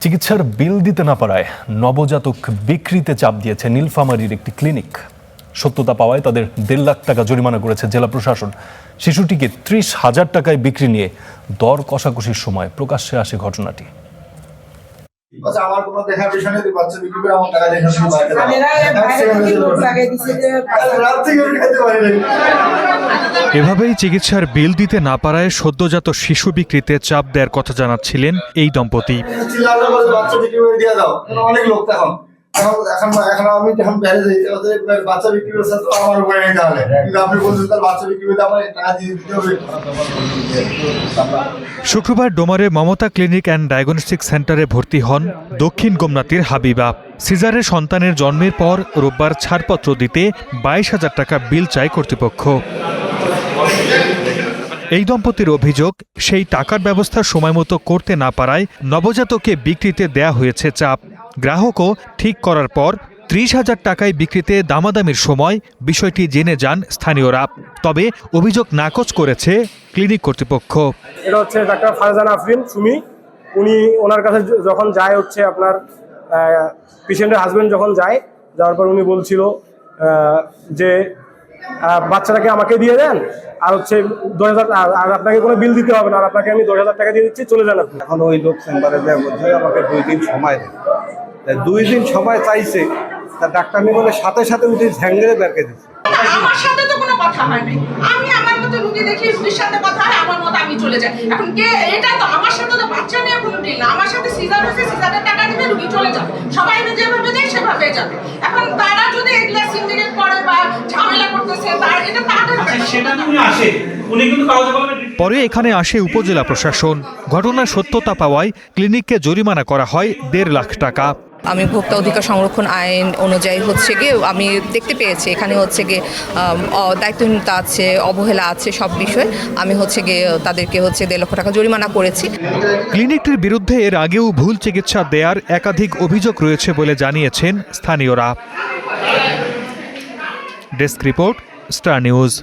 চিকিৎসার বিল দিতে না পারায় নবজাতক বিক্রিতে চাপ দিয়েছে নীলফামারীর একটি ক্লিনিক। সত্যতা পাওয়ায় তাদের 1.5 লাখ টাকা জরিমানা করেছে জেলা প্রশাসন। শিশুটিকে 30,000 টাকায় বিক্রি নিয়ে দর কষাকষির সময় প্রকাশ্যে আসে ঘটনাটি। এভাবেই চিকিৎসার বিল দিতে না পারায় সদ্যজাত শিশু বিক্রিতে চাপ দেওয়ার কথা জানাচ্ছিলেন এই দম্পতি। শুক্রবার ডোমারে মমতা ক্লিনিক অ্যান্ড ডায়াগনস্টিক সেন্টারে ভর্তি হন দক্ষিণ গোমনাতির হাবিবা। সিজারের সন্তানের জন্মের পর রোববার ছাড়পত্র দিতে 22,000 টাকা বিল চায় কর্তৃপক্ষ। এই দম্পতির অভিযোগ, সেই টাকার ব্যবস্থা সময়মতো করতে না পারায় নবজাতককে বিক্রিতে দেয়া হয়েছে চাপ। গ্রাহকও ঠিক করার পর 30,000 টাকায় বিক্রিতে দামাদামির সময় বিষয়টি জেনে যান স্থানীয়রা। তবে অভিযোগ নাকচ করেছে ক্লিনিক কর্তৃপক্ষ। এটা হচ্ছে ডাক্তার ফারজানা আফরিন সুমি। উনি ওনার কাছে যখন যায় হচ্ছে আপনার পেশেন্টের হাজবেন্ড যখন যাওয়ার পর উনি বলছিল যে বাচ্চাটাকে আমাকে দিয়ে দেন, আর হচ্ছে 10,000, আর আপনাকে কোনো বিল দিতে হবে না, আর আপনাকে আমি 10,000 টাকা দিয়ে দিচ্ছি, চলে যান আপনি। এখন ওই লোক চেম্বারে দেওয়ার মধ্যে আমাকে 2 দিন সময় দেয়। 2 দিন সময় চাইছে, তা ডাক্তার নি বলে সাথে সাথে উঠে ঝ্যাঙ্গেরে বেরকে দিচ্ছে। আমার সাথে তো কোনো কথা হয় নাই, আমি আমার মতো রুগী দেখি, রুগীর সাথে কথা হয়, আমার মতো আমি চলে যাই। এখন কে এটা তো আমার সাথে তো বাচ্চা নিয়ে কোনো ডিল না। আমার সাথে সিজার হয়েছে, সিজারের টাকা দিবে, রুগী চলে যাবে। সবাই যেভাবে যায় সেভাবে যাবে। এখন তারা যদি এগুলা সিন্ডিকেট করে বা ঝামেলা করতেছে, তার এটা তাদের সেটা তুমি আসে উনি কিন্তু কাগজে কলমে। পরে এখানে আসে উপজেলা প্রশাসন। ঘটনার সত্যতা পাওয়ায় ক্লিনিককে জরিমানা করা হয় 1.5 লাখ টাকা। আমি ভোক্তা অধিকার সংরক্ষণ আইন অনুযায়ী হচ্ছে গিয়ে আমি দেখতে পেয়েছি এখানে হচ্ছে গিয়ে দায়িত্বহীনতা আছে, অবহেলা আছে, সব বিষয়ে আমি হচ্ছে গিয়ে তাদেরকে হচ্ছে 1.5 লক্ষ টাকা জরিমানা করেছি। ক্লিনিকটির বিরুদ্ধে এর আগেও ভুল চিকিৎসা দেওয়ার একাধিক অভিযোগ রয়েছে বলে জানিয়েছেন স্থানীয়রা। Desk report, star news.